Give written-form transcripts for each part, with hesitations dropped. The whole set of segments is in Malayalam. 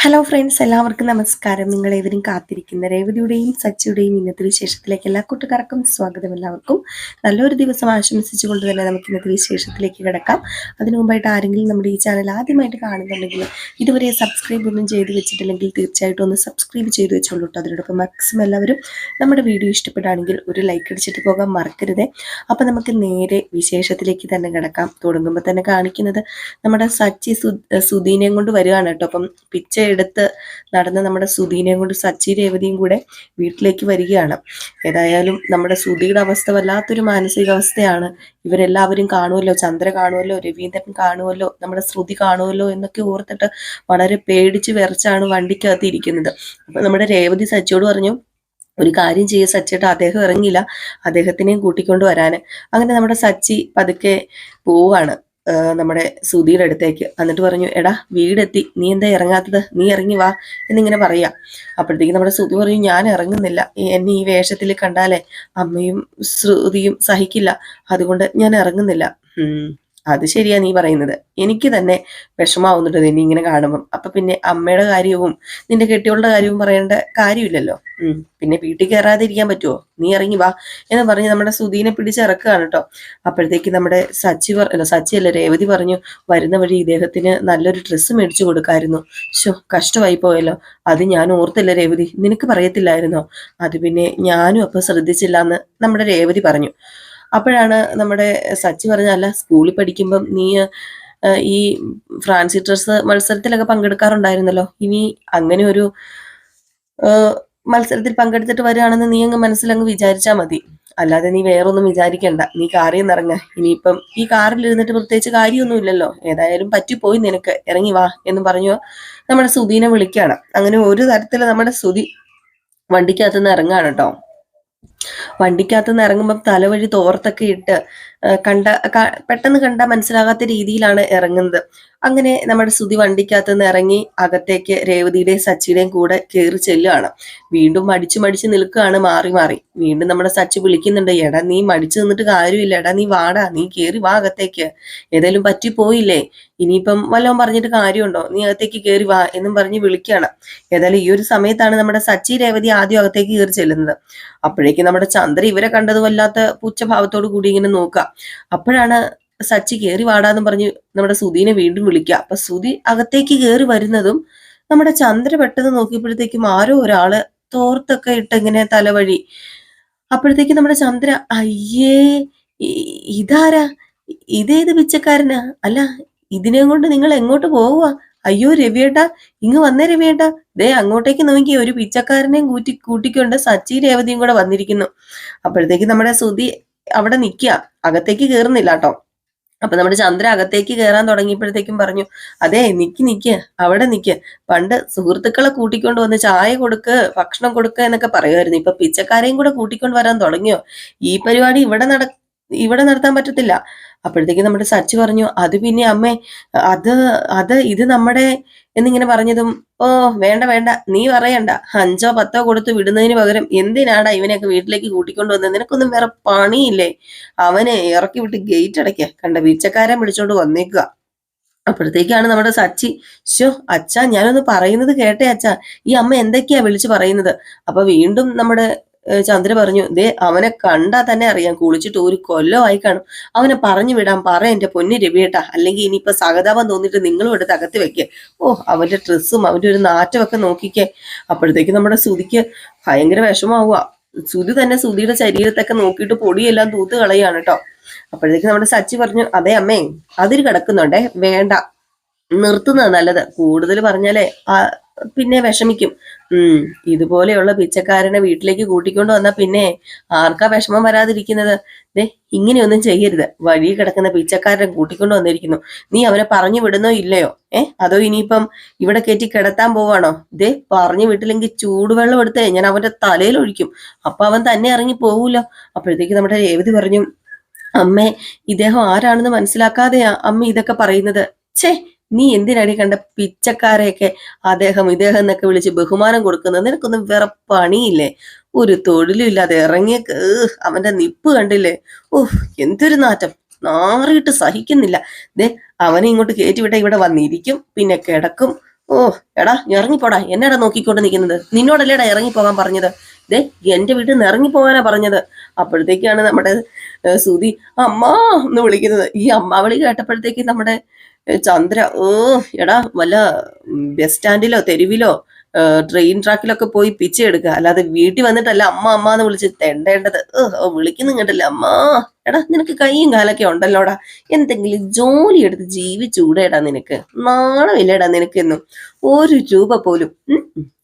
ഹലോ ഫ്രണ്ട്സ്, എല്ലാവർക്കും നമസ്കാരം. നിങ്ങളേവരും കാത്തിരിക്കുന്ന രേവതിയുടെയും സച്ചിയുടെയും ഇന്നത്തെ വിശേഷത്തിലേക്ക് എല്ലാ കൂട്ടുകാർക്കും സ്വാഗതം. എല്ലാവർക്കും നല്ലൊരു ദിവസം ആശംസിച്ചുകൊണ്ട് തന്നെ നമുക്ക് ഇന്നത്തെ വിശേഷത്തിലേക്ക് കിടക്കാം. അതിനു മുമ്പായിട്ട് ആരെങ്കിലും നമ്മുടെ ഈ ചാനൽ ആദ്യമായിട്ട് കാണുന്നുണ്ടെങ്കിൽ ഇതുവരെ സബ്സ്ക്രൈബ് ഒന്നും ചെയ്ത് വെച്ചിട്ടില്ലെങ്കിൽ തീർച്ചയായിട്ടും ഒന്ന് സബ്സ്ക്രൈബ് ചെയ്ത് വെച്ചോളൂ കേട്ടോ. അതിനോടൊപ്പം മാക്സിമം എല്ലാവരും നമ്മുടെ വീഡിയോ ഇഷ്ടപ്പെടുകയാണെങ്കിൽ ഒരു ലൈക്ക് അടിച്ചിട്ട് പോകാൻ മറക്കരുത്. അപ്പം നമുക്ക് നേരെ വിശേഷത്തിലേക്ക് തന്നെ കിടക്കാം. തുടങ്ങുമ്പോൾ തന്നെ കാണിക്കുന്നത് നമ്മുടെ സച്ചി സുധീനെയും കൊണ്ട് വരികയാണ് കേട്ടോ. അപ്പം എടുത്ത് നടന്ന് നമ്മുടെ സുധീനെയും കൊണ്ട് സച്ചി രേവതിയും കൂടെ വീട്ടിലേക്ക് വരികയാണ്. ഏതായാലും നമ്മുടെ സുധിയുടെ അവസ്ഥ വല്ലാത്തൊരു മാനസികാവസ്ഥയാണ്. ഇവരെല്ലാവരും കാണുമല്ലോ, ചന്ദ്ര കാണുമല്ലോ, രവീന്ദ്രൻ കാണുമല്ലോ, നമ്മുടെ ശ്രുതി കാണുമല്ലോ എന്നൊക്കെ ഓർത്തിട്ട് വളരെ പേടിച്ച് വിറച്ചാണ് വണ്ടിക്കകത്ത് ഇരിക്കുന്നത്. അപ്പൊ നമ്മുടെ രേവതി സച്ചിയോട് പറഞ്ഞു, ഒരു കാര്യം ചെയ്യുക സച്ചിട്ട്, അദ്ദേഹം ഇറങ്ങില്ല, അദ്ദേഹത്തിനെയും കൂട്ടിക്കൊണ്ട് വരാന്. അങ്ങനെ നമ്മുടെ സച്ചി പതുക്കെ പോവാണ് നമ്മുടെ സുധിയുടെ അടുത്തേക്ക്. എന്നിട്ട് പറഞ്ഞു, എടാ വീടെത്തി, നീ എന്താ ഇറങ്ങാത്തത്, നീ ഇറങ്ങി വാ എന്നിങ്ങനെ പറയാ. അപ്പോഴത്തേക്ക് നമ്മുടെ സുധി പറഞ്ഞു, ഞാൻ ഇറങ്ങുന്നില്ല, എന്നെ ഈ വേഷത്തിൽ കണ്ടാലേ അമ്മയും ശ്രുതിയും സഹിക്കില്ല, അതുകൊണ്ട് ഞാൻ ഇറങ്ങുന്നില്ല. അത് ശരിയാ നീ പറയുന്നത്, എനിക്ക് തന്നെ വിഷമാവുന്നുണ്ട് നിന്നെ ഇങ്ങനെ കാണുമ്പം. അപ്പൊ പിന്നെ അമ്മയുടെ കാര്യവും നിന്റെ കെട്ടിയോളുടെ കാര്യവും പറയേണ്ട കാര്യമില്ലല്ലോ. പിന്നെ വീട്ടിൽ കയറാതിരിക്കാൻ പറ്റുമോ, നീ ഇറങ്ങി വാ എന്ന് പറഞ്ഞ് നമ്മുടെ സുധീനെ പിടിച്ചിറക്കുകയാണ് കേട്ടോ. അപ്പോഴത്തേക്ക് നമ്മുടെ സച്ചിയല്ല രേവതി പറഞ്ഞു, വരുന്ന വഴി ഇദ്ദേഹത്തിന് നല്ലൊരു ഡ്രസ്സ് മേടിച്ചു കൊടുക്കായിരുന്നു. കഷ്ടമായി പോയല്ലോ, അത് ഞാൻ ഓർത്തില്ല രേവതി, നിനക്ക് പറയത്തില്ലായിരുന്നോ? അത് പിന്നെ ഞാനും അപ്പൊ ശ്രദ്ധിച്ചില്ല എന്ന് നമ്മുടെ രേവതി പറഞ്ഞു. അപ്പോഴാണ് നമ്മുടെ സച്ചി പറഞ്ഞ, അല്ല സ്കൂളിൽ പഠിക്കുമ്പം നീ ഈ ഫാൻസി ഡ്രസ് മത്സരത്തിലൊക്കെ പങ്കെടുക്കാറുണ്ടായിരുന്നല്ലോ, ഇനി അങ്ങനെ ഒരു മത്സരത്തിൽ പങ്കെടുത്തിട്ട് വരികയാണെന്ന് നീ അങ്ങ് മനസ്സിലങ്ങ് വിചാരിച്ചാൽ മതി, അല്ലാതെ നീ വേറൊന്നും വിചാരിക്കണ്ട. നീ കാറിൽ നിന്ന് ഇറങ്ങ, ഇനിയിപ്പം ഈ കാറിൽ ഇരുന്നിട്ട് പ്രത്യേകിച്ച് കാര്യമൊന്നും ഇല്ലല്ലോ, ഏതായാലും പറ്റിപ്പോയി നിനക്ക്, ഇറങ്ങി വാ എന്ന് പറഞ്ഞു നമ്മുടെ സുധീനെ വിളിക്കുകയാണ്. അങ്ങനെ ഒരു തരത്തിൽ നമ്മുടെ സുധി വണ്ടിക്കകത്തുനിന്ന് ഇറങ്ങാണ് കേട്ടോ. വണ്ടിക്കകത്തുനിന്ന് ഇറങ്ങുമ്പം തലവഴി തോർത്തൊക്കെ ഇട്ട് പെട്ടെന്ന് കണ്ടാൽ മനസ്സിലാകാത്ത രീതിയിലാണ് ഇറങ്ങുന്നത്. അങ്ങനെ നമ്മുടെ സുധി വണ്ടിക്കകത്തുനിന്ന് ഇറങ്ങി അകത്തേക്ക് രേവതിയുടെയും സച്ചിയുടെയും കൂടെ കയറി ചെല്ലുകയാണ്. വീണ്ടും മടിച്ചു നിൽക്കുകയാണ് മാറി മാറി. വീണ്ടും നമ്മുടെ സച്ചി വിളിക്കുന്നുണ്ട്, എടാ നീ മടിച്ചു നിന്നിട്ട് കാര്യമില്ല, എടാ നീ വാടാ, നീ കയറി വാ അകത്തേക്ക്, ഏതായാലും പറ്റിപ്പോയില്ലേ, ഇനിയിപ്പം വല്ലതും പറഞ്ഞിട്ട് കാര്യമുണ്ടോ, നീ അകത്തേക്ക് കയറി വാ എന്നും പറഞ്ഞ് വിളിക്കുകയാണ്. ഏതായാലും ഈ ഒരു സമയത്താണ് നമ്മുടെ സച്ചി രേവതി ആദ്യം അകത്തേക്ക് കയറി ചെല്ലുന്നത്. അപ്പോഴേക്കും നമ്മുടെ ചന്ദ്ര ഇവരെ കണ്ടത് വല്ലാത്ത പുച്ഛഭാവത്തോടു കൂടി ഇങ്ങനെ നോക്കുക. അപ്പോഴാണ് സച്ചി കയറി വാടാന്ന് പറഞ്ഞ് നമ്മുടെ സുധീനെ വീണ്ടും വിളിക്കുക. അപ്പൊ സുധി അകത്തേക്ക് കയറി വരുന്നതും നമ്മുടെ ചന്ദ്ര പെട്ടെന്ന് നോക്കിയപ്പോഴത്തേക്കും ആരോ ഒരാള് തോർത്തൊക്കെ ഇട്ട് ഇങ്ങനെ തലവഴി. അപ്പോഴത്തേക്കും നമ്മുടെ ചന്ദ്ര, അയ്യേ ഇതാരാ, ഇതേത് പിച്ചക്കാരനാ, അല്ല ഇതിനെ കൊണ്ട് നിങ്ങൾ എങ്ങോട്ട് പോവുക? അയ്യോ രവിയേട്ടാ, ഇങ്ങ് വന്നേ രവിയേട്ടാ, ദേ അങ്ങോട്ടേക്ക് നോക്കി, ഒരു പിച്ചക്കാരനെയും കൂട്ടിക്കൊണ്ട് സച്ചി രേവതിയും കൂടെ വന്നിരിക്കുന്നു. അപ്പോഴത്തേക്ക് നമ്മുടെ സുധി അവിടെ നിൽക്കുക, അകത്തേക്ക് കയറുന്നില്ല കേട്ടോ. അപ്പൊ നമ്മുടെ ചന്ദ്ര അകത്തേക്ക് കയറാൻ തുടങ്ങിയപ്പോഴത്തേക്കും പറഞ്ഞു, അതെ നിക്ക് അവിടെ നിക്ക്, പണ്ട് സുഹൃത്തുക്കളെ കൂട്ടിക്കൊണ്ട് വന്ന് ചായ കൊടുക്ക്, ഭക്ഷണം കൊടുക്കുക എന്നൊക്കെ പറയുമായിരുന്നു, ഇപ്പൊ പിച്ചക്കാരെയും കൂടെ കൂട്ടിക്കൊണ്ട് വരാൻ തുടങ്ങിയോ? ഈ പരിപാടി ഇവിടെ നടത്താൻ പറ്റത്തില്ല. അപ്പോഴത്തേക്കും നമ്മുടെ സച്ചി പറഞ്ഞു, അത് പിന്നെ അമ്മേ, അത് അത് ഇത് നമ്മുടെ എന്നിങ്ങനെ പറഞ്ഞതും, ഓ വേണ്ട നീ പറയണ്ട, 5-10 കൊടുത്ത് വിടുന്നതിന് പകരം എന്തിനാടാ ഇവനെയൊക്കെ വീട്ടിലേക്ക് കൂട്ടിക്കൊണ്ട് വന്നത്, നിനക്കൊന്നും വേറെ പണിയില്ലേ, അവനെ ഇറക്കി വിട്ട് ഗേറ്റ് അടയ്ക്ക, കണ്ട വീഴ്ചക്കാരൻ വിളിച്ചോണ്ട് വന്നേക്കുക. അപ്പോഴത്തേക്കാണ് നമ്മുടെ സച്ചി, അച്ഛാ ഞാനൊന്ന് പറയുന്നത് കേട്ടെ അച്ഛാ, ഈ അമ്മ എന്തൊക്കെയാ വിളിച്ചു പറയുന്നത്. അപ്പൊ വീണ്ടും നമ്മുടെ ചന്ദ്ര പറഞ്ഞു, ദേ അവനെ കണ്ടാ തന്നെ അറിയാം, കുളിച്ചിട്ട് ഒരു കൊല്ലമായി കാണും, അവനെ പറഞ്ഞു വിടാൻ പറ എന്റെ പൊന്നു രവിയേട്ടാ, അല്ലെങ്കിൽ ഇനിയിപ്പൊ സഹതാപം തോന്നിട്ട് നിങ്ങളും എടുത്ത് അകത്ത് വെക്കേ. അവന്റെ ഡ്രസ്സും അവന്റെ ഒരു നാറ്റമൊക്കെ നോക്കിക്കേ. അപ്പോഴത്തേക്ക് നമ്മുടെ സുധിക്ക് ഭയങ്കര വിഷമാവുക. സുധി തന്നെ സുധിയുടെ ശരീരത്തൊക്കെ നോക്കിയിട്ട് പൊടിയെല്ലാം തൂത്ത് കളയാണ് കേട്ടോ. അപ്പോഴത്തേക്ക് നമ്മുടെ സച്ചി പറഞ്ഞു, അതെ അമ്മേ, അതിൽ കിടക്കുന്നുണ്ടേ, വേണ്ട, നിർത്തുന്നത് നല്ലത്, കൂടുതൽ പറഞ്ഞാലേ പിന്നെ വിഷമിക്കും. ഇതുപോലെയുള്ള പിച്ചക്കാരനെ വീട്ടിലേക്ക് കൂട്ടിക്കൊണ്ട് വന്നാ പിന്നെ ആർക്കാ വിഷമം വരാതിരിക്കുന്നത്? ദേ ഇങ്ങനെയൊന്നും ചെയ്യരുത്, വഴി കിടക്കുന്ന പിച്ചക്കാരനെ കൂട്ടിക്കൊണ്ട് വന്നിരിക്കുന്നു, നീ അവനെ പറഞ്ഞു വിടുന്നോ ഇല്ലയോ? അതോ ഇനിയിപ്പം ഇവിടെ കയറ്റി കിടത്താൻ പോവാണോ? ദേ പറഞ്ഞു വിട്ടില്ലെങ്കിൽ ചൂടുവെള്ളം എടുത്തേ ഞാൻ അവന്റെ തലയിൽ ഒഴിക്കും, അപ്പൊ അവൻ തന്നെ ഇറങ്ങി പോവൂലോ. അപ്പോഴത്തേക്ക് നമ്മുടെ രേവതി പറഞ്ഞു, അമ്മേ, ഇദ്ദേഹം ആരാണെന്ന് മനസ്സിലാക്കാതെയാ അമ്മ ഇതൊക്കെ പറയുന്നത്. നീ എന്തിനടി കണ്ട പിച്ചക്കാരെയൊക്കെ ഇദ്ദേഹം എന്നൊക്കെ വിളിച്ച് ബഹുമാനം കൊടുക്കുന്നത്? നിനക്കൊന്നും വേറെ പണിയില്ലേ? ഒരു തൊഴിലും ഇല്ലാതെ ഇറങ്ങിയ അവന്റെ നിപ്പ് കണ്ടില്ലേ? എന്തൊരു നാറ്റം, നാറിയിട്ട് സഹിക്കുന്നില്ല. ദേ അവനെ ഇങ്ങോട്ട് കയറ്റിവിട്ട ഇവിടെ വന്നിരിക്കും, പിന്നെ കിടക്കും, ഓ എടാ ഇറങ്ങിപ്പോടാ, എന്നാടാ നോക്കിക്കൊണ്ട് നിൽക്കുന്നത്? നിന്നോടല്ലേടാ ഇറങ്ങിപ്പോകാൻ പറഞ്ഞത്? ദേ എന്റെ വീട്ടിൽ നിന്ന് ഇറങ്ങിപ്പോകാനാ പറഞ്ഞത്. അപ്പോഴത്തേക്കാണ് നമ്മുടെ സുധി അമ്മാ എന്ന് വിളിക്കുന്നത്. ഈ അമ്മ വിളി കേട്ടപ്പോഴത്തേക്ക് നമ്മുടെ ചന്ദ്ര എടാ വല്ല ബസ് സ്റ്റാൻഡിലോ തെരുവിലോ ട്രെയിൻ ട്രാക്കിലൊക്കെ പോയി പിച്ചെ എടുക്കുക, അല്ലാതെ വീട്ടിൽ വന്നിട്ടല്ല അമ്മ അമ്മ എന്ന് വിളിച്ച് തെണ്ടേണ്ടത്. വിളിക്കുന്നു കേട്ടില്ല അമ്മ. എടാ നിനക്ക് കൈയും കാലൊക്കെ ഉണ്ടല്ലോടാ, എന്തെങ്കിലും ജോലി എടുത്ത് ജീവിച്ചൂടെടാ നിനക്ക്? നാണമില്ലേടാ നിനക്കെന്നും? 1 രൂപ പോലും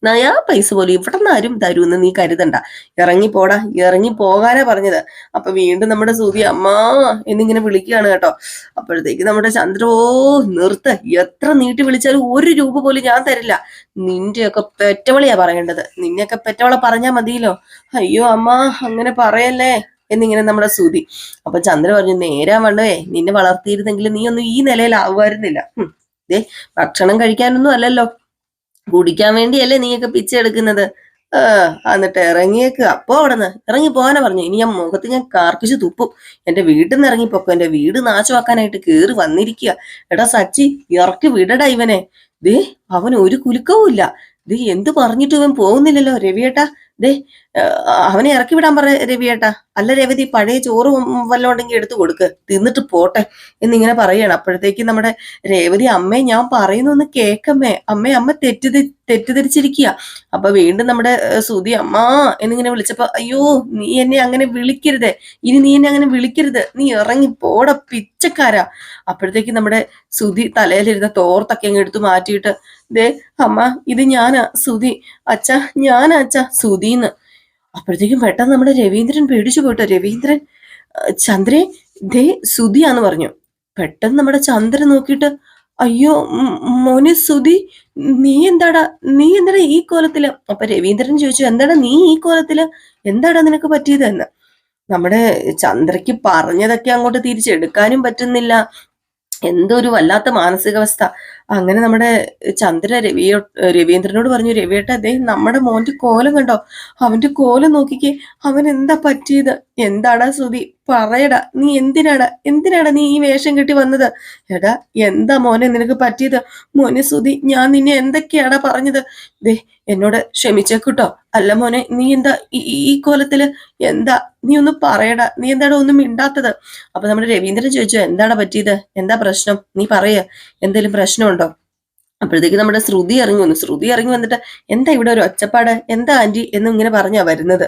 നയാ പൈസ പോലും ഇവിടെ നിന്ന് ആരും തരൂന്ന് നീ കരുതണ്ട. ഇറങ്ങിപ്പോടാ, ഇറങ്ങി പോകാനാ പറഞ്ഞത്. അപ്പൊ വീണ്ടും നമ്മുടെ സുധി അമ്മാ എന്നിങ്ങനെ വിളിക്കുകയാണ് കേട്ടോ. അപ്പോഴത്തേക്ക് നമ്മുടെ ചന്ദ്ര നിർത്ത, എത്ര നീട്ടി വിളിച്ചാലും 1 രൂപ പോലും ഞാൻ തരില്ല. നിന്റെയൊക്കെ പെറ്റവളിയാ പറയേണ്ടത്, നിന്നെയൊക്കെ പെറ്റവളെ പറഞ്ഞാ മതിയല്ലോ. അയ്യോ അമ്മ അങ്ങനെ പറയല്ലേ എന്നിങ്ങനെ നമ്മുടെ സുധി. അപ്പൊ ചന്ദ്ര പറഞ്ഞു, നേരാ വണ്ണവേ, നിന്നെ വളർത്തിയിരുന്നെങ്കിൽ നീ ഒന്നും ഈ നിലയിലാവുമായിരുന്നില്ല. ദേ ഭക്ഷണം കഴിക്കാനൊന്നും അല്ലല്ലോ, കുടിക്കാൻ വേണ്ടിയല്ലേ നീയൊക്കെ പിച്ചെടുക്കുന്നത്. എന്നിട്ട് ഇറങ്ങിയേക്ക്. അപ്പോ അവിടെ നിന്ന് ഇറങ്ങി പോകാനാ പറഞ്ഞു. ഇനി ഞാൻ മുഖത്ത് ഞാൻ കാർക്കിച്ച് തുപ്പും. എന്റെ വീട്ടിൽ നിന്ന് ഇറങ്ങിപ്പോക്കോ, എന്റെ വീട് നാശമാക്കാനായിട്ട് കേറി വന്നിരിക്കുക. എടാ സച്ചി, ഇറക്കി വിടടാ ഇവനെ. ദേ അവൻ ഒരു കുലുക്കവും ഇല്ല. ദേ എന്ത് പറഞ്ഞിട്ട് ഇവൻ പോകുന്നില്ലല്ലോ രവിയേട്ടാ. ദേ അവനെ ഇറക്കി വിടാൻ പറ രവിയേട്ടാ. അല്ല രവതി, പഴയ ചോറ് വല്ലതും ഉണ്ടെങ്കിൽ എടുത്തു കൊടുക്ക്, തിന്നിട്ട് പോട്ടെ എന്നിങ്ങനെ പറയാണ്. അപ്പോഴത്തേക്ക് നമ്മുടെ രേവതി, അമ്മേ ഞാൻ പറയുന്നൊന്ന് കേക്കമ്മേ, അമ്മ തെറ്റിദ്ധരിച്ചിരിക്കുക. അപ്പൊ വീണ്ടും നമ്മുടെ സുധി അമ്മ എന്നിങ്ങനെ വിളിച്ചപ്പോ, അയ്യോ നീ എന്നെ അങ്ങനെ വിളിക്കരുത്, ഇനി നീ എന്നെ അങ്ങനെ വിളിക്കരുത്, നീ ഇറങ്ങി പോട പിച്ചക്കാരാ. അപ്പോഴത്തേക്ക് നമ്മുടെ സുധി തലയിലിരുന്ന തോർത്തൊക്കെ അങ്ങ് എടുത്തു മാറ്റിയിട്ട്, ദേ അമ്മ ഇത് ഞാനാ സുധി, അച്ഛ ഞാനാ അച്ഛ സുധീന്ന്. അപ്പോഴത്തേക്കും പെട്ടെന്ന് നമ്മുടെ രവീന്ദ്രൻ പേടിച്ചു പോയിട്ടോ. രവീന്ദ്രൻ, ചന്ദ്രേ ദേ സുധിയാന്ന് പറഞ്ഞു. പെട്ടെന്ന് നമ്മുടെ ചന്ദ്രൻ നോക്കിയിട്ട്, അയ്യോ മോനെ സുധി, നീ എന്താടാ ഈ കോലത്തില്? അപ്പൊ രവീന്ദ്രൻ ചോദിച്ചു, എന്താടാ നീ ഈ കോലത്തില്, എന്താടാ നിനക്ക് പറ്റിയത് എന്ന്. നമ്മുടെ ചന്ദ്രയ്ക്ക് പറഞ്ഞതൊക്കെ അങ്ങോട്ട് തിരിച്ചെടുക്കാനും പറ്റുന്നില്ല. എന്തോ ഒരു വല്ലാത്ത മാനസികാവസ്ഥ. അങ്ങനെ നമ്മുടെ ചന്ദ്ര രവീന്ദ്രനോട് പറഞ്ഞു, രവിയേട്ട അതേ നമ്മുടെ മോന്റെ കോലം കണ്ടോ, അവന്റെ കോലം നോക്കിക്കേ, അവൻ എന്താ പറ്റിയത്? എന്താടാ സുധി പറയടാ, നീ എന്തിനാടാ നീ ഈ വേഷം കെട്ടി വന്നത്? എടാ എന്താ മോനെ നിനക്ക് പറ്റിയത്? മോനെ സുധി, ഞാൻ നിന്നെ എന്തൊക്കെയാടാ പറഞ്ഞത്? ദേ എന്നോട് ക്ഷമിച്ചേക്കൂട്ടോ. അല്ല മോനെ, നീ എന്താ ഈ കോലത്തില്? എന്താ നീ ഒന്ന് പറയടാ, നീ എന്താടാ ഒന്നും മിണ്ടാത്തത്? അപ്പൊ നമ്മുടെ രവീന്ദ്രൻ ചോദിച്ചു, എന്താടാ പറ്റിയത്, എന്താ പ്രശ്നം, നീ പറയ, എന്തെങ്കിലും പ്രശ്നമുണ്ടോ? അപ്പോഴത്തേക്ക് നമ്മുടെ ശ്രുതി ഇറങ്ങി വന്നിട്ട്, എന്താ ഇവിടെ ഒരു ഒച്ചപ്പാട്, എന്താ ആന്റി എന്നും ഇങ്ങനെ പറഞ്ഞാ വരുന്നത്.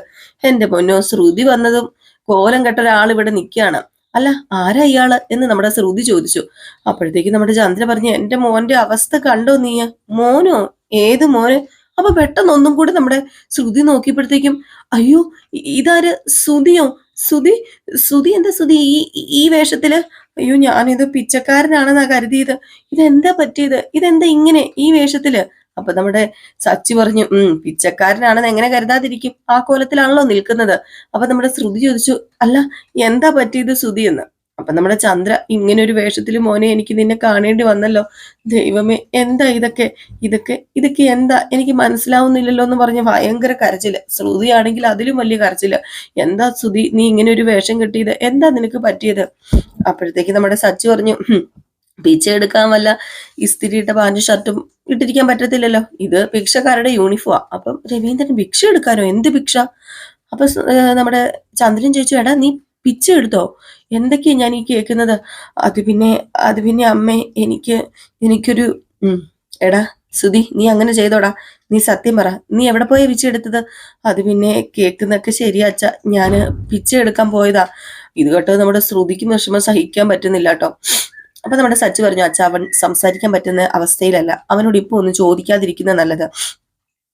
എന്റെ പൊന്നോ, ശ്രുതി വന്നതും കോലം കെട്ട ഒരാൾ ഇവിടെ നിൽക്കുകയാണ്. അല്ല ആരാ ഇയാള് എന്ന് നമ്മുടെ ശ്രുതി ചോദിച്ചു. അപ്പോഴത്തേക്ക് നമ്മുടെ ചന്ദ്ര പറഞ്ഞു, എന്റെ മോന്റെ അവസ്ഥ കണ്ടോ നീ? മോനോ? ഏത് മോന്? അപ്പൊ പെട്ടെന്ന് ഒന്നും കൂടി നമ്മുടെ ശ്രുതി നോക്കിയപ്പോഴത്തേക്കും, അയ്യോ ഇതാര്, സുധിയോ? സുധി സുധി എന്താ സുധി ഈ വേഷത്തില്? അയ്യോ ഞാനിത് പിച്ചക്കാരനാണെന്നാ കരുതിയത്, ഇതെന്താ പറ്റിയത്, ഇതെന്താ ഇങ്ങനെ ഈ വേഷത്തില്? അപ്പൊ നമ്മുടെ സച്ചി പറഞ്ഞു, പിച്ചക്കാരനാണെന്ന് എങ്ങനെ കരുതാതിരിക്കും, ആ കോലത്തിലാണല്ലോ നിൽക്കുന്നത്. അപ്പൊ നമ്മുടെ ശ്രുതി ചോദിച്ചു, അല്ല എന്താ പറ്റിയത് ശ്രുതി എന്ന്. അപ്പൊ നമ്മുടെ ചന്ദ്ര, ഇങ്ങനെ ഒരു വേഷത്തിൽ മോനെ എനിക്ക് നിന്നെ കാണേണ്ടി വന്നല്ലോ, ദൈവമേ എന്താ ഇതൊക്കെ എന്താ, എനിക്ക് മനസ്സിലാവുന്നില്ലല്ലോ എന്ന് പറഞ്ഞ് ഭയങ്കര കരച്ചില്. ശ്രുതി ആണെങ്കിൽ അതിലും വലിയ കരച്ചില്. എന്താ ശ്രുതി നീ ഇങ്ങനെ ഒരു വേഷം കെട്ടിയത്, എന്താ നിനക്ക് പറ്റിയത്? അപ്പോഴത്തേക്ക് നമ്മുടെ സച്ചി പറഞ്ഞു, പിച്ച എടുക്കാൻ വല്ല ഇസ്തിരിയിട്ട പാൻറ് ഷർട്ടും ഇട്ടിരിക്കാൻ പറ്റത്തില്ലല്ലോ, ഇത് ഭിക്ഷക്കാരുടെ യൂണിഫോമാ. അപ്പം രവീന്ദ്രൻ, ഭിക്ഷ എടുക്കാനോ, എന്ത് ഭിക്ഷ? അപ്പൊ നമ്മുടെ ചന്ദ്രൻ ചോദിച്ചു, എടാ നീ പിച്ച എടുത്തോ, എന്തൊക്കെയാ ഞാൻ ഈ കേൾക്കുന്നത്? അത് പിന്നെ അമ്മേ, എനിക്കൊരു എടാ സുധി, നീ അങ്ങനെ ചെയ്തോടാ, നീ സത്യം പറ, നീ എവിടെ പോയാ പിച്ച എടുത്തത്? അത് പിന്നെ കേൾക്കുന്നൊക്കെ ശരിയാ അച്ഛ, ഞാന് പിച്ച എടുക്കാൻ പോയതാ. ഇത് കേട്ടോ നമ്മുടെ ശ്രുതിക്ക് വിഷമം സഹിക്കാൻ പറ്റുന്നില്ല കേട്ടോ. അപ്പൊ നമ്മുടെ സച്ചി പറഞ്ഞു, അച്ഛ അവൻ സംസാരിക്കാൻ പറ്റുന്ന അവസ്ഥയിലല്ല, അവനോട് ഇപ്പൊ ഒന്നും ചോദിക്കാതിരിക്കുന്ന നല്ലത്,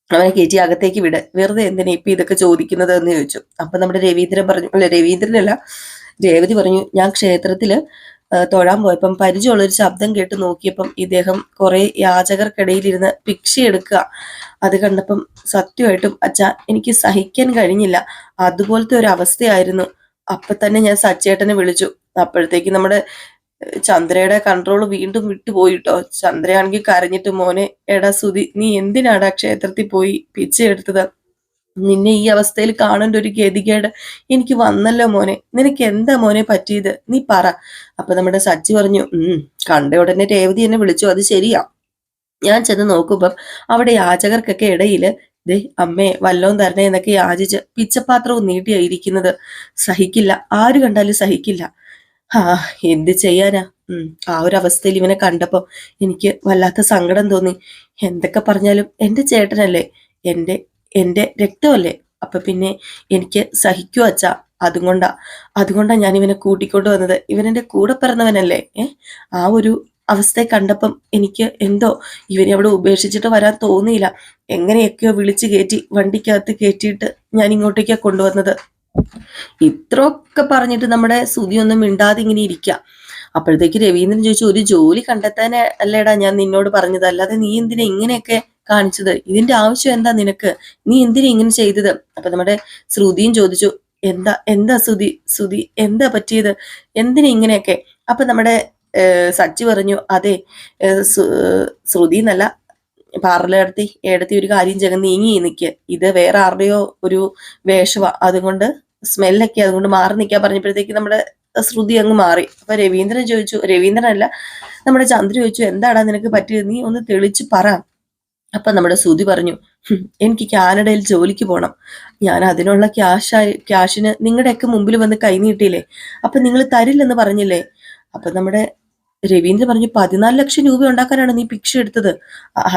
അവനെ കയറ്റി അകത്തേക്ക് വിട്, വെറുതെ എന്തിനാ ഇപ്പൊ ഇതൊക്കെ ചോദിക്കുന്നത് എന്ന് ചോദിച്ചു. അപ്പൊ നമ്മുടെ രവീന്ദ്രൻ പറഞ്ഞു, അല്ല രവീന്ദ്രനല്ല രേവതി പറഞ്ഞു, ഞാൻ ക്ഷേത്രത്തില് തൊഴാൻ പോയപ്പം പരിചയമുള്ളൊരു ശബ്ദം കേട്ട് നോക്കിയപ്പം ഇദ്ദേഹം കുറെ യാചകർക്കിടയിലിരുന്ന് ഭിക്ഷ എടുക്കുക. അത് കണ്ടപ്പം സത്യമായിട്ടും അച്ഛ എനിക്ക് സഹിക്കാൻ കഴിഞ്ഞില്ല, അതുപോലത്തെ ഒരു അവസ്ഥയായിരുന്നു. അപ്പൊ തന്നെ ഞാൻ സച്ചേട്ടനെ വിളിച്ചു. അപ്പോഴത്തേക്ക് നമ്മുടെ ചന്ദ്രയുടെ കൺട്രോൾ വീണ്ടും വിട്ടുപോയിട്ടോ. ചന്ദ്രയാണെങ്കിൽ കരഞ്ഞിട്ട്, മോനെ എടാ സുധി, നീ എന്തിനാടാ ക്ഷേത്രത്തിൽ പോയി പിച്ച എടുത്തത്? നിന്നെ ഈ അവസ്ഥയിൽ കാണേണ്ട ഒരു ഗതികേട് എനിക്ക് വന്നല്ലോ മോനെ, നിനക്ക് എന്താ മോനെ പറ്റിയത്, നീ പറ. അപ്പൊ നമ്മുടെ സച്ചി പറഞ്ഞു, കണ്ട ഉടനെ രേവതി എന്നെ വിളിച്ചു, അത് ശരിയാ, ഞാൻ ചെന്ന് നോക്കുമ്പം അവിടെ യാചകർക്കൊക്കെ ഇടയിൽ ദേ അമ്മേ വല്ലോം തരണേ എന്നൊക്കെ യാചിച്ച് പിച്ചപാത്രവും നീട്ടിയായിരിക്കുന്നത്. സഹിക്കില്ല, ആര് കണ്ടാലും സഹിക്കില്ല. ആ എന്ത് ചെയ്യാനാ. ആ ഒരു അവസ്ഥയിൽ ഇവനെ കണ്ടപ്പോ എനിക്ക് വല്ലാത്ത സങ്കടം തോന്നി. എന്തൊക്കെ പറഞ്ഞാലും എന്റെ ചേട്ടനല്ലേ, എന്റെ എന്റെ രക്തമല്ലേ. അപ്പൊ പിന്നെ എനിക്ക് സഹിക്കുവോ അച്ഛാ. അതുകൊണ്ടാ അതുകൊണ്ടാ ഞാൻ ഇവനെ കൂട്ടിക്കൊണ്ട് വന്നത്. ഇവൻ എന്റെ കൂടെ പിറന്നവനല്ലേ. ആ ഒരു അവസ്ഥയെ കണ്ടപ്പം എനിക്ക് എന്തോ ഇവനെ അവിടെ ഉപേക്ഷിച്ചിട്ട് വരാൻ തോന്നിയില്ല. എങ്ങനെയൊക്കെയോ വിളിച്ചു കയറ്റി വണ്ടിക്കകത്ത് കയറ്റിയിട്ട് ഞാൻ ഇങ്ങോട്ടേക്കാ കൊണ്ടുവന്നത്. ഇത്രയൊക്കെ പറഞ്ഞിട്ട് നമ്മുടെ സുതി ഒന്നും മിണ്ടാതെ ഇങ്ങനെ ഇരിക്കുക. അപ്പോഴത്തേക്ക് രവീന്ദ്രൻ ചോദിച്ചു, ഒരു ജോലി കണ്ടെത്താൻ അല്ലേടാ ഞാൻ നിന്നോട് പറഞ്ഞത്, അല്ലാതെ നീ എന്തിനാ ഇങ്ങനെയൊക്കെ കാണിച്ചത്? ഇതിന്റെ ആവശ്യം എന്താ നിനക്ക്? നീ എന്തിനാ ഇങ്ങനെ ചെയ്തത്? അപ്പൊ നമ്മുടെ ശ്രുതിയും ചോദിച്ചു, എന്താ എന്താ സുതി സുതി എന്താ പറ്റിയത്? എന്തിനാ ഇങ്ങനെയൊക്കെ? അപ്പൊ നമ്മുടെ സച്ചി പറഞ്ഞു, അതെ ശ്രുതി എന്നല്ല പാർലറെടുത്തി ഏടത്തി ഒരു കാര്യം ചെയ്ത് നീങ്ങി നിൽക്കുക. ഇത് വേറെ ആരുടെയോ ഒരു വേഷവാ, അതുകൊണ്ട് സ്മെല്ലൊക്കെ അതുകൊണ്ട് മാറി നിൽക്കാൻ പറഞ്ഞപ്പോഴത്തേക്ക് നമ്മുടെ ശ്രുതി അങ്ങ് മാറി. അപ്പൊ രവീന്ദ്രൻ ചോദിച്ചു, രവീന്ദ്രനല്ല നമ്മുടെ ചന്ദ്ര ചോദിച്ചു, എന്താടാ നിനക്ക് പറ്റിയത്, നീ ഒന്ന് തെളിച്ച് പറ. അപ്പൊ നമ്മുടെ ശ്രുതി പറഞ്ഞു, എനിക്ക് കാനഡയിൽ ജോലിക്ക് പോകണം. ഞാൻ അതിനുള്ള ക്യാഷിന് നിങ്ങളുടെയൊക്കെ മുമ്പിൽ വന്ന് കൈനീട്ടിയില്ലേ, അപ്പൊ നിങ്ങൾ തരില്ലെന്ന് പറഞ്ഞില്ലേ. അപ്പൊ നമ്മുടെ രവീന്ദ്രൻ പറഞ്ഞു, 14 ലക്ഷം രൂപ ഉണ്ടാക്കാനാണ് നീ ഭിക്ഷ എടുത്തത്.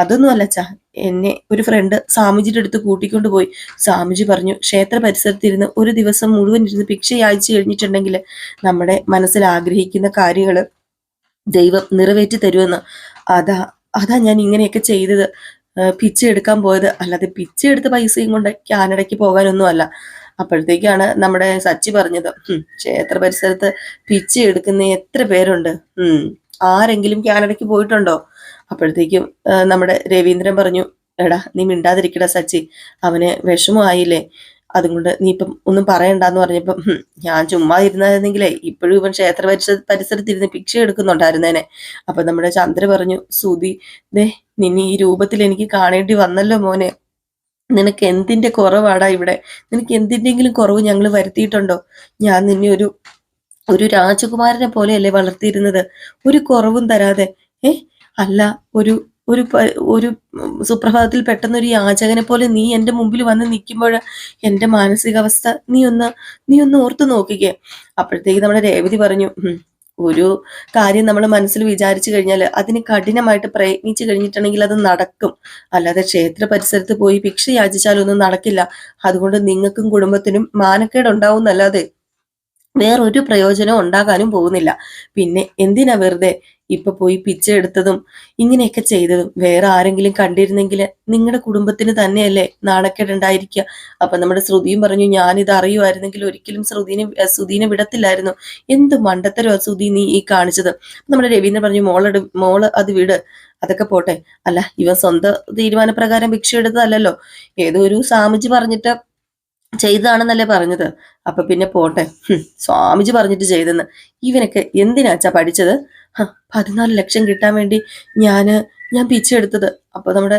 അതൊന്നും അല്ലച്ചാ, എന്നെ ഒരു ഫ്രണ്ട് സ്വാമിജിയുടെ അടുത്ത് കൂട്ടിക്കൊണ്ട് പോയി. സ്വാമിജി പറഞ്ഞു, ക്ഷേത്ര പരിസരത്തിരുന്ന് ഒരു ദിവസം മുഴുവൻ ഇരുന്ന് ഭിക്ഷ യാചിച്ചു കഴിഞ്ഞിട്ടുണ്ടെങ്കിൽ നമ്മുടെ മനസ്സിൽ ആഗ്രഹിക്കുന്ന കാര്യങ്ങൾ ദൈവം നിറവേറ്റി തരുമെന്ന്. അതാ അതാ ഞാൻ ഇങ്ങനെയൊക്കെ ചെയ്തത്, പിച്ച എടുക്കാൻ പോയത്, അല്ലാതെ പിച്ച എടുത്ത പൈസയും കൊണ്ട് കാനഡയ്ക്ക് പോകാനൊന്നും അല്ല. അപ്പോഴത്തേക്കാണ് നമ്മുടെ സച്ചി പറഞ്ഞത്, ക്ഷേത്ര പരിസരത്ത് പിച്ച എടുക്കുന്ന എത്ര പേരുണ്ട്, ആരെങ്കിലും കാനഡയ്ക്ക് പോയിട്ടുണ്ടോ? അപ്പോഴത്തേക്കും നമ്മുടെ രവീന്ദ്രൻ പറഞ്ഞു, എടാ നീ മിണ്ടാതിരിക്കടാ സച്ചി, അവന് വിഷമമായില്ലേ, അതുകൊണ്ട് നീ ഇപ്പം ഒന്നും പറയണ്ടെന്ന് പറഞ്ഞപ്പം, ഞാൻ ചുമ്മാ ഇരുന്നായിരുന്നെങ്കിലേ ഇപ്പോഴും ഇവൻ ക്ഷേത്ര പരിസരത്തിരുന്ന് ഭിക്ഷ എടുക്കുന്നുണ്ടായിരുന്നേനെ. അപ്പൊ നമ്മുടെ ചന്ദ്ര പറഞ്ഞു, സുധി ദേ നിന്നെ ഈ രൂപത്തിൽ എനിക്ക് കാണേണ്ടി വന്നല്ലോ മോനെ. നിനക്ക് എന്തിന്റെ കുറവാടാ ഇവിടെ? നിനക്ക് എന്തിന്റെങ്കിലും കുറവ് ഞങ്ങൾ വരുത്തിയിട്ടുണ്ടോ? ഞാൻ നിന്നെ ഒരു രാജകുമാരനെ പോലെയല്ലേ വളർത്തിയിരുന്നത്, ഒരു കുറവും തരാതെ. അല്ല, ഒരു ഒരു ഒരു സുപ്രഭാതത്തിൽ പെട്ടെന്ന് ഒരു യാചകനെ പോലെ നീ എൻ്റെ മുമ്പിൽ വന്ന് നിൽക്കുമ്പോൾ എൻ്റെ മാനസികാവസ്ഥ നീ ഒന്ന് ഓർത്തു നോക്കിക്കേ. അപ്പോഴത്തേക്ക് നമ്മുടെ രേവതി പറഞ്ഞു, ഒരു കാര്യം നമ്മൾ മനസ്സിൽ വിചാരിച്ചു കഴിഞ്ഞാൽ അതിന് കഠിനമായിട്ട് പ്രയത്നിച്ചു കഴിഞ്ഞിട്ടുണ്ടെങ്കിൽ അത് നടക്കും. അല്ലാതെ ക്ഷേത്ര പരിസരത്ത് പോയി ഭിക്ഷ യാചിച്ചാലൊന്നും നടക്കില്ല. അതുകൊണ്ട് നിങ്ങൾക്കും കുടുംബത്തിനും മാനക്കേട് ഉണ്ടാവും എന്നല്ലാതെ വേറൊരു പ്രയോജനം ഉണ്ടാകാനും പോകുന്നില്ല. പിന്നെ എന്തിനാ വെറുതെ ഇപ്പൊ പോയി പിച്ച എടുത്തതും ഇങ്ങനെയൊക്കെ ചെയ്തതും? വേറെ ആരെങ്കിലും കണ്ടിരുന്നെങ്കിൽ നിങ്ങളുടെ കുടുംബത്തിന് തന്നെയല്ലേ നാണക്കേടുണ്ടായിരിക്കുക. അപ്പൊ നമ്മുടെ ശ്രുതിയും പറഞ്ഞു, ഞാനിത് അറിയുമായിരുന്നെങ്കിൽ ഒരിക്കലും ശ്രുതിനെ വിടത്തില്ലായിരുന്നു. എന്ത് മണ്ടത്തരോ ശ്രുതി നീ ഈ കാണിച്ചത്. നമ്മുടെ രവീന്ദ്രൻ പറഞ്ഞു, മോള് അത് വിട്, അതൊക്കെ പോട്ടെ. അല്ല, ഇവൻ സ്വന്തം തീരുമാനപ്രകാരം ഭിക്ഷ എടുത്തതല്ലോ, ഏതോ ഒരു സ്വാമിജി പറഞ്ഞിട്ട് ചെയ്തതാണെന്നല്ലേ പറഞ്ഞത്. അപ്പൊ പിന്നെ പോട്ടെ, സ്വാമിജി പറഞ്ഞിട്ട് ചെയ്തെന്ന്. ഇവനൊക്കെ എന്തിനാച്ചാ പഠിച്ചത്? 14 ലക്ഷം കിട്ടാൻ വേണ്ടി ഞാൻ പിച്ചെടുത്തത്. അപ്പൊ നമ്മുടെ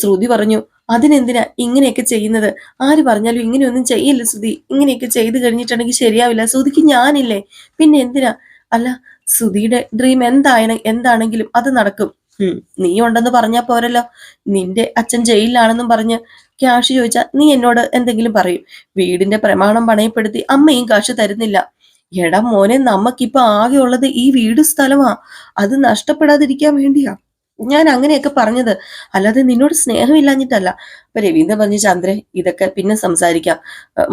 ശ്രുതി പറഞ്ഞു, അതിനെന്തിനാ ഇങ്ങനെയൊക്കെ ചെയ്യുന്നത്? ആര് പറഞ്ഞാലും ഇങ്ങനെയൊന്നും ചെയ്യില്ല ശ്രുതി, ഇങ്ങനെയൊക്കെ ചെയ്തു കഴിഞ്ഞിട്ടുണ്ടെങ്കിൽ ശരിയാവില്ല. ശ്രുതിക്ക് ഞാനില്ലേ, പിന്നെ എന്തിനാ? അല്ല, ശ്രുതിയുടെ ഡ്രീം എന്താണെങ്കിലും അത് നടക്കും. നീ ഉണ്ടെന്ന് പറഞ്ഞാ പോരല്ലോ. നിന്റെ അച്ഛൻ ജയിലിലാണെന്നും പറഞ്ഞ് ക്യാഷ് ചോദിച്ചാൽ നീ എന്നോട് എന്തെങ്കിലും പറയും. വീടിന്റെ പ്രമാണം പണയപ്പെടുത്തി അമ്മയും കാശ് തരുന്നില്ല. എടാ മോനെ, നമുക്കിപ്പൊ ആകെ ഉള്ളത് ഈ വീട് സ്ഥലമാ, അത് നഷ്ടപ്പെടാതിരിക്കാൻ വേണ്ടിയാ ഞാൻ അങ്ങനെയൊക്കെ പറഞ്ഞത്, അല്ലാതെ നിന്നോട് സ്നേഹമില്ലാഞ്ഞിട്ടല്ല. അപ്പൊ രവീന്ദ്രൻ പറഞ്ഞു, ചന്ദ്രൻ ഇതൊക്കെ പിന്നെ സംസാരിക്കാം.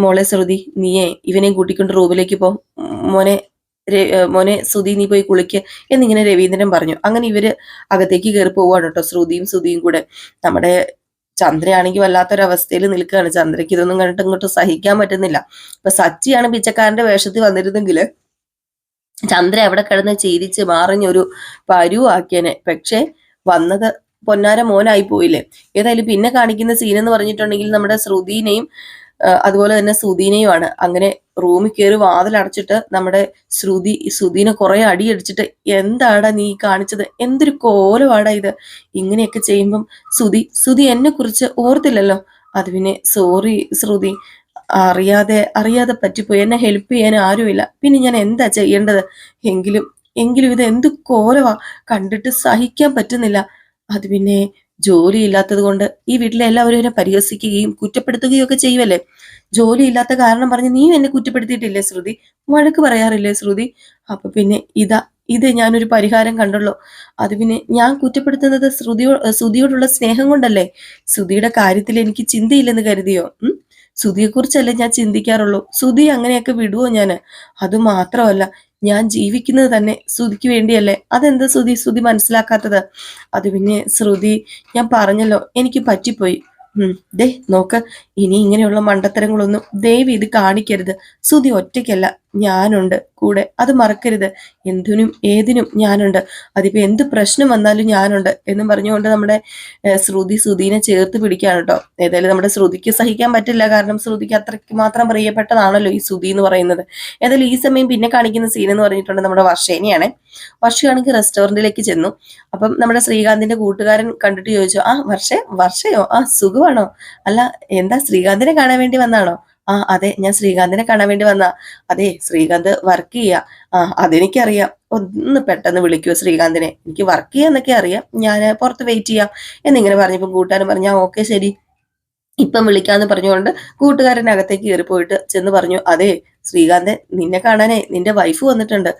മോളെ ശ്രുതി, നീയെ ഇവനെയും കൂട്ടിക്കൊണ്ട് റൂമിലേക്ക് പോ. മോനെ മോനെ ശ്രുതി, നീ പോയി കുളിക്ക് എന്നിങ്ങനെ രവീന്ദ്രൻ പറഞ്ഞു. അങ്ങനെ ഇവര് അകത്തേക്ക് കയറി പോവാണ് കേട്ടോ, ശ്രുതിയും കൂടെ. നമ്മുടെ ചന്ദ്രയാണെങ്കിൽ വല്ലാത്തൊരവസ്ഥയിൽ നിൽക്കുകയാണ്. ചന്ദ്രയ്ക്ക് ഇതൊന്നും കണ്ടിട്ട് ഇങ്ങോട്ട് സഹിക്കാൻ പറ്റുന്നില്ല. ഇപ്പൊ സച്ചിയാണ് പിച്ചക്കാരന്റെ വേഷത്തിൽ വന്നിരുന്നെങ്കിൽ ചന്ദ്ര എവിടെ കിടന്ന് ചിരിച്ച് മാറിഞ്ഞൊരു പരുവാക്കിയനെ. പക്ഷെ വന്നത് പൊന്നാര മോനായി പോയില്ലേ. ഏതായാലും പിന്നെ കാണിക്കുന്ന സീൻ എന്ന് പറഞ്ഞിട്ടുണ്ടെങ്കിൽ നമ്മുടെ ശ്രുതിനെയും അതുപോലെ തന്നെ സുധീനെയുമാണ്. അങ്ങനെ റൂമിൽ കയറി വാതിലടച്ചിട്ട് നമ്മുടെ ശ്രുതിനെ കുറെ അടിയടിച്ചിട്ട്, എന്താടാ നീ കാണിച്ചത്, എന്തൊരു കോലമാടാ ഇത്, ഇങ്ങനെയൊക്കെ ചെയ്യുമ്പം ശ്രുതി എന്നെ കുറിച്ച് ഓർത്തില്ലല്ലോ. അത് പിന്നെ സോറി ശ്രുതി, അറിയാതെ പറ്റിപ്പോയി, എന്നെ ഹെൽപ്പ് ചെയ്യാൻ ആരുമില്ല, പിന്നെ ഞാൻ എന്താ ചെയ്യേണ്ടത്? എങ്കിലും ഇത് എന്ത് കോലവാ, കണ്ടിട്ട് സഹിക്കാൻ പറ്റുന്നില്ല. അത് പിന്നെ ജോലി ഇല്ലാത്തത് കൊണ്ട് ഈ വീട്ടിലെ എല്ലാവരും എന്നെ പരിഹസിക്കുകയും കുറ്റപ്പെടുത്തുകയും ഒക്കെ ചെയ്യുമല്ലേ. ജോലി ഇല്ലാത്ത കാരണം പറഞ്ഞ് നീ എന്നെ കുറ്റപ്പെടുത്തിയിട്ടില്ലേ ശ്രുതി, വഴക്ക് പറയാറില്ലേ ശ്രുതി? അപ്പൊ പിന്നെ ഇത് ഞാനൊരു പരിഹാരം കണ്ടുള്ളൂ. അത് പിന്നെ ഞാൻ കുറ്റപ്പെടുത്തുന്നത് ശ്രുതിയോടുള്ള സ്നേഹം കൊണ്ടല്ലേ. ശ്രുതിയുടെ കാര്യത്തിൽ എനിക്ക് ചിന്തയില്ലെന്ന് കരുതിയോ? ശ്രുതിയെക്കുറിച്ചല്ലേ ഞാൻ ചിന്തിക്കാറുള്ളൂ. ശ്രുതി അങ്ങനെയൊക്കെ വിടുവോ ഞാന്? അത് മാത്രമല്ല, ഞാൻ ജീവിക്കുന്നത് തന്നെ ശ്രുതിക്ക് വേണ്ടിയല്ലേ. അതെന്താ ശ്രുതി മനസ്സിലാക്കാത്തത്? അത് പിന്നെ ശ്രുതി, ഞാൻ പറഞ്ഞല്ലോ, എനിക്ക് പറ്റിപ്പോയി. ദേ നോക്ക്, ഇനി ഇങ്ങനെയുള്ള മണ്ടത്തരങ്ങളൊന്നും ദയവ് ഇത് കാണിക്കരുത്. ശ്രുതി ഒറ്റയ്ക്കല്ല, ഞാനുണ്ട് കൂടെ, അത് മറക്കരുത്. എന്തിനും ഏതിനും ഞാനുണ്ട്. അതിപ്പോ എന്ത് പ്രശ്നം വന്നാലും ഞാനുണ്ട് എന്നും പറഞ്ഞുകൊണ്ട് നമ്മുടെ ശ്രുതിനെ ചേർത്ത് പിടിക്കുകയാണ് കേട്ടോ. ഏതായാലും നമ്മുടെ ശ്രുതിക്ക് സഹിക്കാൻ പറ്റില്ല, കാരണം ശ്രുതിക്ക് അത്രയ്ക്ക് മാത്രം പ്രിയപ്പെട്ടതാണല്ലോ ഈ ശ്രുതി എന്ന് പറയുന്നത്. ഏതായാലും ഈ സമയം പിന്നെ കാണിക്കുന്ന സീൻ എന്ന് പറഞ്ഞിട്ടുണ്ട് നമ്മുടെ വർഷേനെയാണ്. വർഷയാണെങ്കിൽ റെസ്റ്റോറന്റിലേക്ക് ചെന്നു. അപ്പം നമ്മുടെ ശ്രീകാന്തിന്റെ കൂട്ടുകാരൻ കണ്ടിട്ട് ചോദിച്ചു, വർഷയോ, സുഖമാണോ? അല്ല, എന്താ ശ്രീകാന്തിനെ കാണാൻ വേണ്ടി വന്നാണോ? അതെ, ഞാൻ ശ്രീകാന്തിനെ കാണാൻ വേണ്ടി വന്നാ. അതെ, ശ്രീകാന്ത് വർക്ക് ചെയ്യാ. അതെനിക്കറിയാം. ഒന്ന് പെട്ടെന്ന് വിളിക്കുവോ ശ്രീകാന്തിനെ? എനിക്ക് വർക്ക് ചെയ്യാന്നൊക്കെ അറിയാം, ഞാൻ പുറത്ത് വെയിറ്റ് ചെയ്യാം എന്നിങ്ങനെ പറഞ്ഞപ്പോ കൂട്ടുകാരൻ പറഞ്ഞു, ഓക്കെ ശരി, ഇപ്പം വിളിക്കാന്ന് പറഞ്ഞുകൊണ്ട് കൂട്ടുകാരൻ അകത്തേക്ക് കയറി പോയിട്ട് ചെന്ന് പറഞ്ഞു, അതെ ശ്രീകാന്ത്, നിന്നെ കാണാനേ നിന്റെ വൈഫ് വന്നിട്ടുണ്ട്.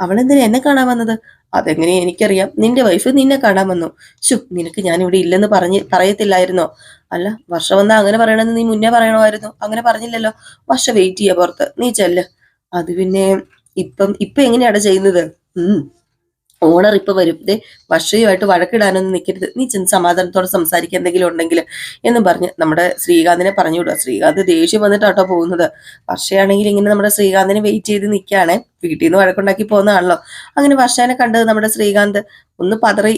അവളെന്തിനാ എന്നെ കാണാൻ വന്നത്? അതെങ്ങനെ എനിക്കറിയാം, നിന്റെ വൈഫ് നിന്നെ കാണാൻ വന്നു. നിനക്ക് ഞാൻ ഇവിടെ ഇല്ലെന്ന് പറയത്തില്ലായിരുന്നോ? അല്ല, വർഷ വന്നാ അങ്ങനെ പറയണമെന്ന് നീ മുന്നേ പറയണമായിരുന്നു. അങ്ങനെ പറഞ്ഞില്ലല്ലോ. വർഷ വെയിറ്റ് ചെയ്യാ പുറത്ത്, നീ ചെല്ല്. അത് പിന്നെ ഇപ്പൊ എങ്ങനെയാണ് ചെയ്യുന്നത്? ഓണർ ഇപ്പൊ വരും. വർഷയുമായിട്ട് വഴക്കിടാനൊന്നും നിൽക്കരുത്, നീ ചെന്ന് സമാധാനത്തോടെ സംസാരിക്കുക എന്തെങ്കിലും ഉണ്ടെങ്കിൽ എന്നും പറഞ്ഞ് നമ്മുടെ ശ്രീകാന്തിനെ പറഞ്ഞു വിടുക. ശ്രീകാന്ത് ദേഷ്യം വന്നിട്ടാട്ടോ പോകുന്നത്. വർഷയാണെങ്കിൽ ഇങ്ങനെ നമ്മുടെ ശ്രീകാന്തിനെ വെയിറ്റ് ചെയ്ത് നിൽക്കുകയാണ്. വീട്ടിൽ നിന്ന് വഴക്കുണ്ടാക്കി പോകുന്നതാണല്ലോ. അങ്ങനെ വർഷേനെ കണ്ടത് നമ്മുടെ ശ്രീകാന്ത് ഒന്ന് പതറി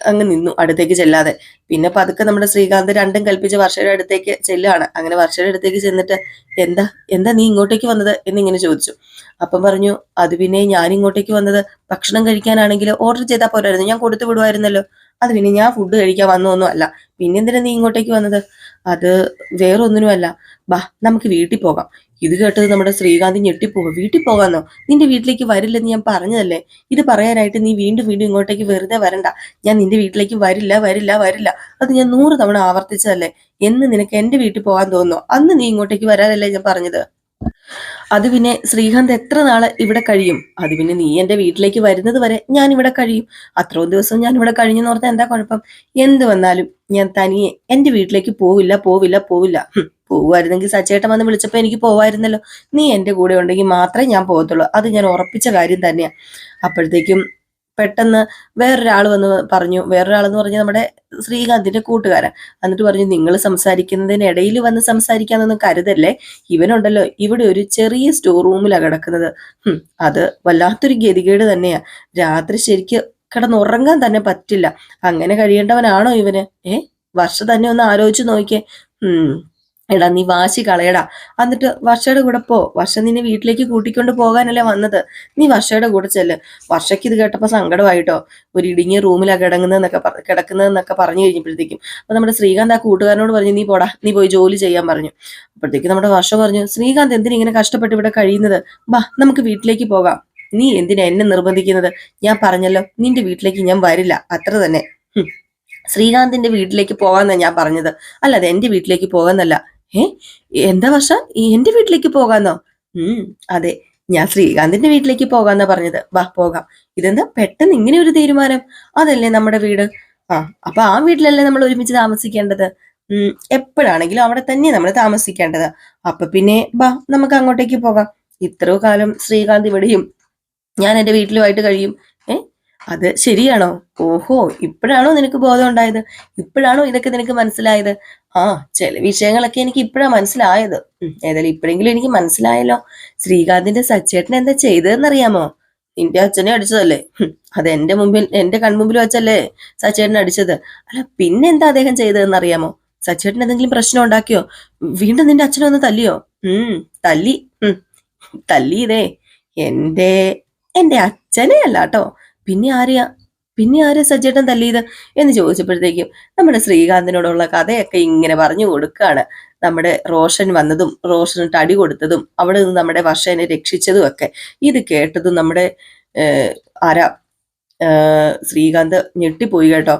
അങ്ങ് നിന്നു, അടുത്തേക്ക് ചെല്ലാതെ. പിന്നെ പതുക്കെ നമ്മുടെ ശ്രീകാന്ത് രണ്ടും കൽപ്പിച്ച് വർഷയുടെ അടുത്തേക്ക് ചെല്ലുകയാണ്. അങ്ങനെ വർഷയുടെ അടുത്തേക്ക് ചെന്നിട്ട്, എന്താ എന്താ നീ ഇങ്ങോട്ടേക്ക് വന്നത് എന്നിങ്ങനെ ചോദിച്ചു. അപ്പം പറഞ്ഞു, അത് പിന്നെ ഞാൻ ഇങ്ങോട്ടേക്ക് വന്നത് ഭക്ഷണം കഴിക്കാനാണെങ്കിൽ ഓർഡർ ചെയ്താൽ പോരായിരുന്നു, ഞാൻ കൊടുത്തു വിടുമായിരുന്നല്ലോ. അത് പിന്നെ ഞാൻ ഫുഡ് കഴിക്കാൻ വന്നൊന്നും അല്ല. പിന്നെ എന്തിനാ നീ ഇങ്ങോട്ടേക്ക് വന്നത്? അത് വേറൊന്നിനുമല്ല, ബാ നമുക്ക് വീട്ടിൽ പോകാം. ഇത് കേട്ടത് നമ്മുടെ ശ്രീകാന്ത് ഞെട്ടിപ്പോകും. വീട്ടിൽ പോകാന്നോ? നിന്റെ വീട്ടിലേക്ക് വരില്ലെന്ന് ഞാൻ പറഞ്ഞതല്ലേ. ഇത് പറയാനായിട്ട് നീ വീണ്ടും വീണ്ടും ഇങ്ങോട്ടേക്ക് വെറുതെ വരണ്ട. ഞാൻ നിന്റെ വീട്ടിലേക്ക് വരില്ല വരില്ല വരില്ല, അത് ഞാൻ 100 തവണ ആവർത്തിച്ചതല്ലേ. എന്ന് നിനക്ക് എന്റെ വീട്ടിൽ പോകാൻ തോന്നുന്നു, അന്ന് നീ ഇങ്ങോട്ടേക്ക് വരാനല്ലേ ഞാൻ പറഞ്ഞത്. അത് പിന്നെ ശ്രീകാന്ത് എത്ര നാള് ഇവിടെ കഴിയും? അത് പിന്നെ നീ എന്റെ വീട്ടിലേക്ക് വരുന്നത് വരെ ഞാൻ ഇവിടെ കഴിയും. അത്രയും ദിവസം ഞാൻ ഇവിടെ കഴിഞ്ഞെന്ന് ഓർത്താൽ എന്താ കുഴപ്പം? എന്ത് വന്നാലും ഞാൻ തനിയെ എന്റെ വീട്ടിലേക്ക് പോവില്ല പോവില്ല പോവില്ല. പോവുമായിരുന്നെങ്കിൽ സച്ചേട്ടൻ വന്ന് വിളിച്ചപ്പോ എനിക്ക് പോവായിരുന്നല്ലോ. നീ എന്റെ കൂടെ ഉണ്ടെങ്കിൽ മാത്രമേ ഞാൻ പോകത്തുള്ളൂ, അത് ഞാൻ ഉറപ്പിച്ച കാര്യം തന്നെയാ. അപ്പോഴത്തേക്കും പെട്ടെന്ന് വേറൊരാൾ വന്ന് പറഞ്ഞു, വേറൊരാളെന്ന് പറഞ്ഞാൽ നമ്മുടെ ശ്രീകാന്തിന്റെ കൂട്ടുകാരൻ. എന്നിട്ട് പറഞ്ഞു, നിങ്ങൾ സംസാരിക്കുന്നതിനിടയിൽ വന്ന് സംസാരിക്കാന്നൊന്നും കരുതല്ലേ. ഇവനുണ്ടല്ലോ ഇവിടെ ഒരു ചെറിയ സ്റ്റോർ റൂമിലാണ് കിടക്കുന്നത്. അത് വല്ലാത്തൊരു ഗതികേട് തന്നെയാ. രാത്രി ശരിക്ക് കിടന്നുറങ്ങാൻ തന്നെ പറ്റില്ല. അങ്ങനെ കഴിയേണ്ടവനാണോ ഇവന്? വർഷ തന്നെ ഒന്ന് ആലോചിച്ച് നോക്കിയേ. എടാ, നീ വാശി കളയടാ. എന്നിട്ട് വർഷയുടെ കൂടെ പോ. വർഷ നിന്നെ വീട്ടിലേക്ക് കൂട്ടിക്കൊണ്ട് പോകാനല്ലേ വന്നത്. നീ വർഷയുടെ കൂടെ ചെല്ല്. വർഷയ്ക്ക് ഇത് കേട്ടപ്പോ സങ്കടമായിട്ടോ. ഒരു ഇടുങ്ങിയ റൂമിലാണ് കിടക്കുന്നതെന്നൊക്കെ പറഞ്ഞു കഴിഞ്ഞപ്പോഴത്തേക്കും അപ്പൊ നമ്മുടെ ശ്രീകാന്ത് ആ കൂട്ടുകാരനോട് പറഞ്ഞു, നീ പോടാ, നീ പോയി ജോലി ചെയ്യാൻ പറഞ്ഞു. അപ്പോഴത്തേക്കും നമ്മുടെ വർഷ പറഞ്ഞു, ശ്രീകാന്ത് എന്തിനാ ഇങ്ങനെ കഷ്ടപ്പെട്ട് ഇവിടെ കഴിയുന്നത്? ബാ നമുക്ക് വീട്ടിലേക്ക് പോകാം. നീ എന്തിനാ എന്നെ നിർബന്ധിക്കുന്നത്? ഞാൻ പറഞ്ഞല്ലോ, നിന്റെ വീട്ടിലേക്ക് ഞാൻ വരില്ല, അത്ര തന്നെ. ശ്രീകാന്തിന്റെ വീട്ടിലേക്ക് പോകാന്നാ ഞാൻ പറഞ്ഞത്, അല്ലാതെ എന്റെ വീട്ടിലേക്ക് പോകാന്നല്ല. എന്താ വർഷ, എന്റെ വീട്ടിലേക്ക് പോകാന്നോ? അതെ, ഞാൻ ശ്രീകാന്തിന്റെ വീട്ടിലേക്ക് പോകാന്നാ പറഞ്ഞത്. വാ പോകാം. ഇതെന്താ പെട്ടെന്ന് ഇങ്ങനെ ഒരു തീരുമാനം? അതല്ലേ നമ്മുടെ വീട്. അപ്പൊ ആ വീട്ടിലല്ലേ നമ്മൾ ഒരുമിച്ച് താമസിക്കേണ്ടത്. എപ്പോഴാണെങ്കിലും അവിടെ തന്നെ നമ്മൾ താമസിക്കേണ്ടത്. അപ്പൊ പിന്നെ ബാ നമുക്ക് അങ്ങോട്ടേക്ക് പോകാം. ഇത്രയോ കാലം ശ്രീകാന്ത് ഇവിടെയും ഞാൻ എന്റെ വീട്ടിലുമായിട്ട് കഴിയും. അത് ശരിയാണോ? ഓഹോ, ഇപ്പോഴാണോ നിനക്ക് ബോധം ഉണ്ടായത്? ഇപ്പോഴാണോ ഇതൊക്കെ നിനക്ക് മനസ്സിലായത്? ചില വിഷയങ്ങളൊക്കെ എനിക്ക് ഇപ്പോഴാ മനസ്സിലായത്. ഏതായാലും ഇപ്പോഴെങ്കിലും എനിക്ക് മനസ്സിലായല്ലോ. ശ്രീകാന്തിന്റെ സച്ചേട്ടൻ എന്താ ചെയ്തതെന്നറിയാമോ? നിന്റെ അച്ഛനെ അടിച്ചതല്ലേ. അത് എന്റെ കൺമുമ്പിൽ വെച്ചല്ലേ സച്ചേട്ടൻ അടിച്ചത്. അല്ല പിന്നെന്താ അദ്ദേഹം ചെയ്തതെന്നറിയാമോ? സച്ചേട്ടൻ എന്തെങ്കിലും പ്രശ്നം ഉണ്ടാക്കിയോ? വീണ്ടും നിന്റെ അച്ഛനെ ഒന്ന് തല്ലിയോ? തല്ലി. തല്ലിയതേ എന്റെ എന്റെ അച്ഛനെ അല്ല കേട്ടോ. പിന്നെ ആരെയാ സജ്ജേട്ടൻ തല്ലിയത് എന്ന് ചോദിച്ചപ്പോഴത്തേക്കും നമ്മുടെ ശ്രീകാന്തിനോടുള്ള കഥയൊക്കെ ഇങ്ങനെ പറഞ്ഞു കൊടുക്കുകയാണ്. നമ്മുടെ റോഷൻ വന്നതും റോഷന് തടി കൊടുത്തതും അവിടെ നിന്ന് നമ്മുടെ വർഷനെ രക്ഷിച്ചതും ഒക്കെ ഇത് കേട്ടതും നമ്മുടെ ആരാ ശ്രീകാന്ത് ഞെട്ടിപ്പോയി കേട്ടോ.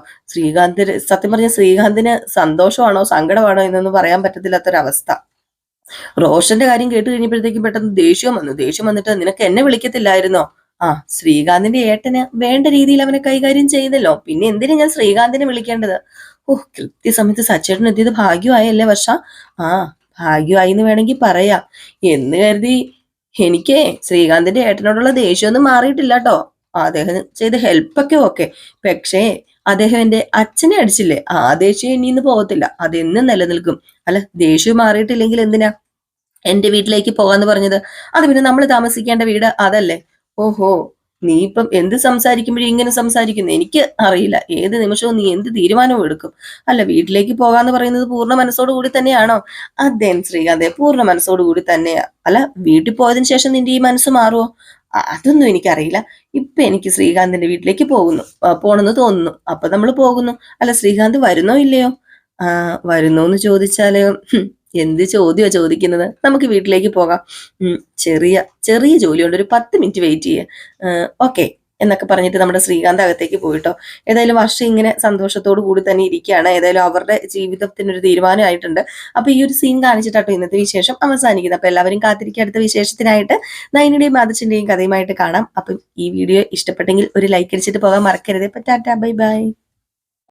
സത്യം പറഞ്ഞ ശ്രീകാന്തിന് സന്തോഷമാണോ സങ്കടമാണോ എന്നൊന്നും പറയാൻ പറ്റത്തില്ലാത്തൊരവസ്ഥ. റോഷന്റെ കാര്യം കേട്ട് കഴിഞ്ഞപ്പോഴത്തേക്കും പെട്ടെന്ന് ദേഷ്യം വന്നിട്ട് നിനക്ക് എന്നെ വിളിക്കത്തില്ലായിരുന്നോ? ആ, ശ്രീകാന്തിന്റെ ഏട്ടന് വേണ്ട രീതിയിൽ അവനെ കൈകാര്യം ചെയ്തല്ലോ, പിന്നെ എന്തിനാ ഞാൻ ശ്രീകാന്തിനെ വിളിക്കേണ്ടത്? ഓഹ്, കൃത്യസമയത്ത് സച്ചേട്ടൻ എത്തിയത് ഭാഗ്യമായല്ലേ വർഷ? ആ, ഭാഗ്യമായി എന്ന് വേണമെങ്കിൽ പറയാം. എന്ന് കരുതി എനിക്ക് ശ്രീകാന്തിന്റെ ഏട്ടനോടുള്ള ദേഷ്യമൊന്നും മാറിയിട്ടില്ല കേട്ടോ. അദ്ദേഹം ചെയ്ത ഹെൽപ്പൊക്കെ ഓക്കെ, പക്ഷേ അദ്ദേഹം എന്റെ അച്ഛനെ അടിച്ചില്ലേ, ആ ദേഷ്യം ഇനിന്ന് പോകത്തില്ല, അതെന്നും നിലനിൽക്കും. അല്ല, ദേഷ്യം മാറിയിട്ടില്ലെങ്കിൽ എന്തിനാ എന്റെ വീട്ടിലേക്ക് പോകാന്ന് പറഞ്ഞത്? അത് പിന്നെ നമ്മൾ താമസിക്കേണ്ട വീട് അതല്ലേ? ഓഹോ, നീ ഇപ്പം എന്ത് സംസാരിക്കുമ്പോഴും ഇങ്ങനെ സംസാരിക്കുന്നു? എനിക്ക് അറിയില്ല, ഏത് നിമിഷവും നീ എന്ത് തീരുമാനവും എടുക്കും. അല്ല, വീട്ടിലേക്ക് പോകാന്ന് പറയുന്നത് പൂർണ്ണ മനസ്സോടു കൂടി തന്നെയാണോ? അതെ ശ്രീകാന്തെ, പൂർണ്ണ മനസ്സോടു കൂടി തന്നെയാ. അല്ല, വീട്ടിൽ പോയതിനു ശേഷം നിന്റെ ഈ മനസ്സ് മാറുമോ? അതൊന്നും എനിക്കറിയില്ല. ഇപ്പൊ എനിക്ക് ശ്രീകാന്തിന്റെ വീട്ടിലേക്ക് പോണെന്ന് തോന്നുന്നു, അപ്പൊ നമ്മൾ പോകുന്നു. അല്ല, ശ്രീകാന്ത് വരുന്നോ ഇല്ലയോ? വരുന്നോന്ന് ചോദിച്ചാല് എന്ത് ചോദ്യമാ ചോദിക്കുന്നത്? നമുക്ക് വീട്ടിലേക്ക് പോകാം. ചെറിയ ചെറിയ ജോലിയുണ്ട്, ഒരു 10 മിനിറ്റ് വെയിറ്റ് ചെയ്യുക. ഓക്കെ എന്നൊക്കെ പറഞ്ഞിട്ട് നമ്മുടെ ശ്രീകാന്ത് അകത്തേക്ക് പോയിട്ടോ. ഏതായാലും വർഷം ഇങ്ങനെ സന്തോഷത്തോടു കൂടി തന്നെ ഇരിക്കുകയാണ്. ഏതായാലും അവരുടെ ജീവിതത്തിനൊരു തീരുമാനമായിട്ടുണ്ട്. അപ്പൊ ഈ ഒരു സീൻ കാണിച്ചിട്ടാട്ടോ ഇന്നത്തെ വിശേഷം അവസാനിക്കുന്നത്. അപ്പൊ എല്ലാവരും കാത്തിരിക്കുക അടുത്ത വിശേഷത്തിനായിട്ട്. നയനിയുടെയും ആദർശിന്റെയും കഥയുമായിട്ട് കാണാം. അപ്പം ഈ വീഡിയോ ഇഷ്ടപ്പെട്ടെങ്കിൽ ഒരു ലൈക്ക് അടിച്ചിട്ട് പോകാൻ മറക്കരുത്. Tata, bye bye.